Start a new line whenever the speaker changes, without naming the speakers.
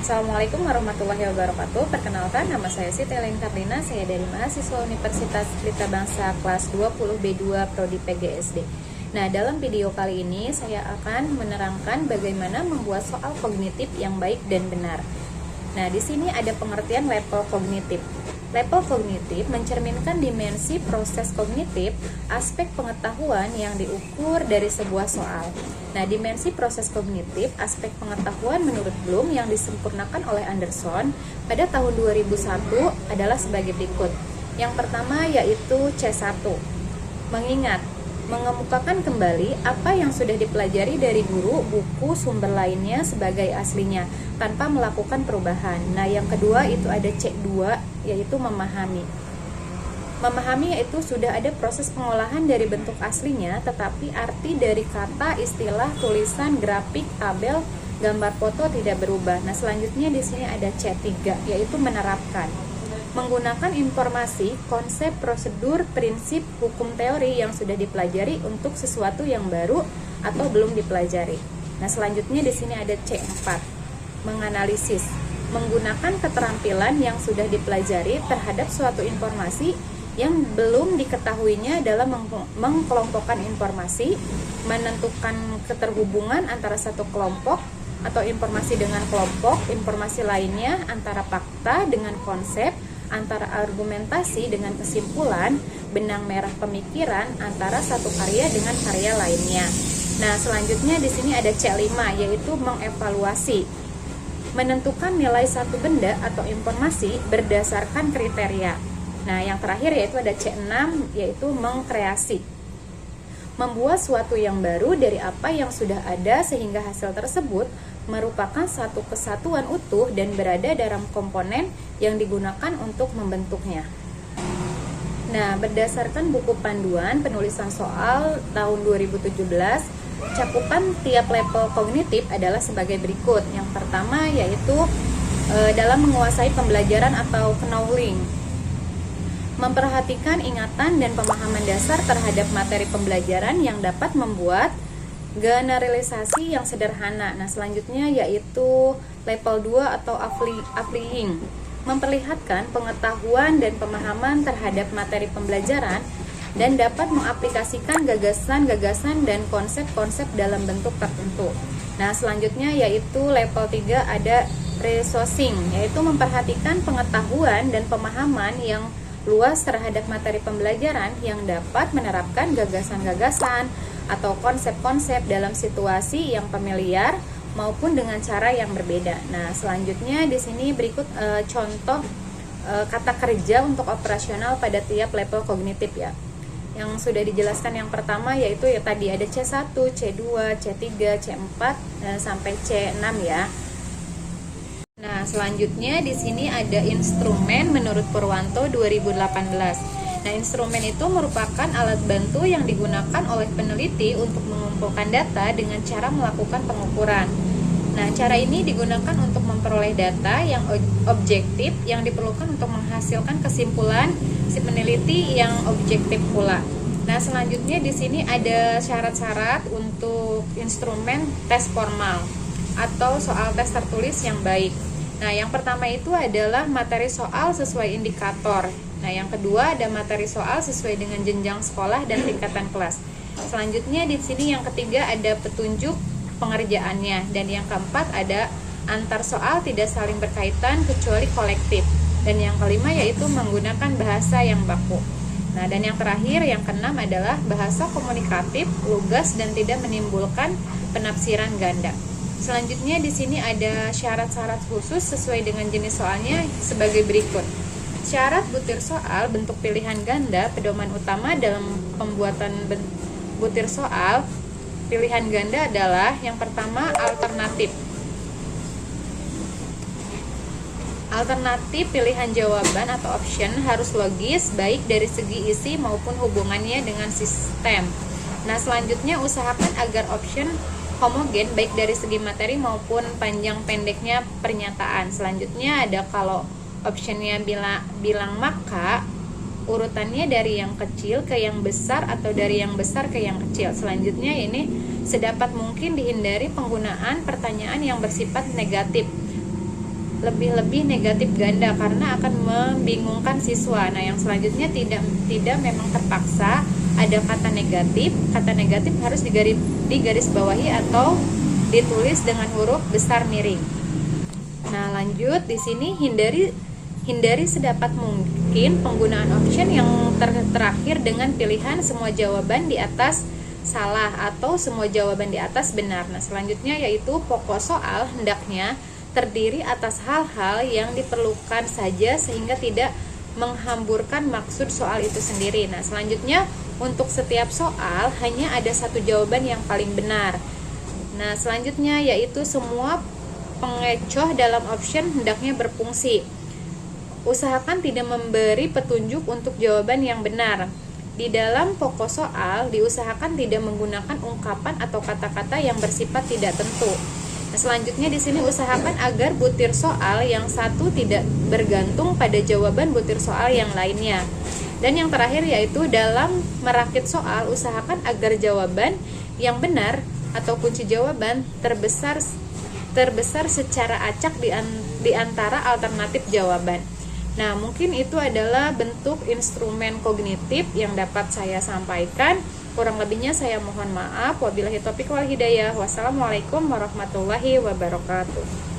Assalamualaikum warahmatullahi wabarakatuh. Perkenalkan, nama saya Siti Elaine Karlina. Saya dari mahasiswa Universitas Pelita Bangsa kelas 20 B2 Prodi PGSD. Nah, dalam video kali ini saya akan menerangkan bagaimana membuat soal kognitif yang baik dan benar. Nah, di sini ada pengertian level kognitif. Level kognitif mencerminkan dimensi proses kognitif, aspek pengetahuan yang diukur dari sebuah soal. Nah, dimensi proses kognitif, aspek pengetahuan menurut Bloom yang disempurnakan oleh Anderson pada tahun 2001 adalah sebagai berikut. Yang pertama yaitu C1, mengingat, mengemukakan kembali apa yang sudah dipelajari dari guru, buku, sumber lainnya sebagai aslinya, tanpa melakukan perubahan. Nah, yang kedua itu ada C2, yaitu memahami. Memahami yaitu sudah ada proses pengolahan dari bentuk aslinya, tetapi arti dari kata, istilah, tulisan, grafik, tabel, gambar foto tidak berubah. Nah, selanjutnya di sini ada C3, yaitu menerapkan. Menggunakan informasi, konsep, prosedur, prinsip, hukum teori yang sudah dipelajari untuk sesuatu yang baru atau belum dipelajari. Nah, selanjutnya di sini ada C4, menganalisis. Menggunakan keterampilan yang sudah dipelajari terhadap suatu informasi yang belum diketahuinya dalam mengkelompokkan informasi, menentukan keterhubungan antara satu kelompok atau informasi dengan kelompok, informasi lainnya antara fakta dengan konsep, antara argumentasi dengan kesimpulan, benang merah pemikiran antara satu karya dengan karya lainnya. Nah, selanjutnya di sini ada C5, yaitu mengevaluasi. Menentukan nilai satu benda atau informasi berdasarkan kriteria. Nah, yang terakhir yaitu ada C6, yaitu mengkreasi. Membuat suatu yang baru dari apa yang sudah ada sehingga hasil tersebut merupakan satu kesatuan utuh dan berada dalam komponen yang digunakan untuk membentuknya. Nah, berdasarkan buku panduan penulisan soal tahun 2017, cakupan tiap level kognitif adalah sebagai berikut. Yang pertama yaitu dalam menguasai pembelajaran atau knowing. Memperhatikan ingatan dan pemahaman dasar terhadap materi pembelajaran yang dapat membuat generalisasi yang sederhana. Nah, selanjutnya yaitu level 2 atau applying. Memperlihatkan pengetahuan dan pemahaman terhadap materi pembelajaran dan dapat mengaplikasikan gagasan-gagasan dan konsep-konsep dalam bentuk tertentu. Nah, selanjutnya yaitu level 3 ada resourcing, yaitu memperhatikan pengetahuan dan pemahaman yang luas terhadap materi pembelajaran yang dapat menerapkan gagasan-gagasan atau konsep-konsep dalam situasi yang familiar maupun dengan cara yang berbeda. Nah, selanjutnya di sini berikut contoh kata kerja untuk operasional pada tiap level kognitif ya. Yang sudah dijelaskan yang pertama yaitu ya tadi ada C1, C2, C3, C4 sampai C6 ya. Nah, selanjutnya di sini ada instrumen menurut Purwanto 2018. Nah, instrumen itu merupakan alat bantu yang digunakan oleh peneliti untuk mengumpulkan data dengan cara melakukan pengukuran. Nah, cara ini digunakan untuk memperoleh data yang objektif yang diperlukan untuk menghasilkan kesimpulan si peneliti yang objektif pula. Nah, selanjutnya di sini ada syarat-syarat untuk instrumen tes formal atau soal tes tertulis yang baik. Nah, yang pertama itu adalah materi soal sesuai indikator. Nah, yang kedua ada materi soal sesuai dengan jenjang sekolah dan tingkatan kelas. Selanjutnya di sini yang ketiga ada petunjuk pengerjaannya, dan yang keempat ada antar soal tidak saling berkaitan kecuali kolektif. Dan yang kelima yaitu menggunakan bahasa yang baku. Nah, dan yang terakhir yang keenam adalah bahasa komunikatif, lugas dan tidak menimbulkan penafsiran ganda. Selanjutnya di sini ada syarat-syarat khusus sesuai dengan jenis soalnya sebagai berikut. Syarat butir soal bentuk pilihan ganda, pedoman utama dalam pembuatan butir soal pilihan ganda adalah yang pertama alternatif. Alternatif pilihan jawaban atau option harus logis baik dari segi isi maupun hubungannya dengan sistem. Nah, selanjutnya usahakan agar option homogen baik dari segi materi maupun panjang pendeknya pernyataan. Selanjutnya ada kalau optionnya bilang maka, urutannya dari yang kecil ke yang besar atau dari yang besar ke yang kecil. Selanjutnya ini sedapat mungkin dihindari penggunaan pertanyaan yang bersifat negatif. lebih-lebih negatif ganda karena akan membingungkan siswa. Nah, yang selanjutnya tidak memang terpaksa ada kata negatif. Kata negatif harus digaris bawahi atau ditulis dengan huruf besar miring. Nah, lanjut di sini hindari sedapat mungkin penggunaan option yang terakhir dengan pilihan semua jawaban di atas salah atau semua jawaban di atas benar. Nah, selanjutnya yaitu pokok soal hendaknya terdiri atas hal-hal yang diperlukan saja sehingga tidak menghamburkan maksud soal itu sendiri. Nah, selanjutnya untuk setiap soal hanya ada satu jawaban yang paling benar. Nah, selanjutnya yaitu semua pengecoh dalam option hendaknya berfungsi. Usahakan tidak memberi petunjuk untuk jawaban yang benar. Di dalam pokok soal diusahakan tidak menggunakan ungkapan atau kata-kata yang bersifat tidak tentu. Nah, selanjutnya di sini usahakan agar butir soal yang satu tidak bergantung pada jawaban butir soal yang lainnya. Dan yang terakhir yaitu dalam merakit soal usahakan agar jawaban yang benar atau kunci jawaban terbesar secara acak di antara alternatif jawaban. Nah, mungkin itu adalah bentuk instrumen kognitif yang dapat saya sampaikan. Kurang lebihnya saya mohon maaf. Wabillahi taufiq wal hidayah. Wassalamualaikum warahmatullahi wabarakatuh.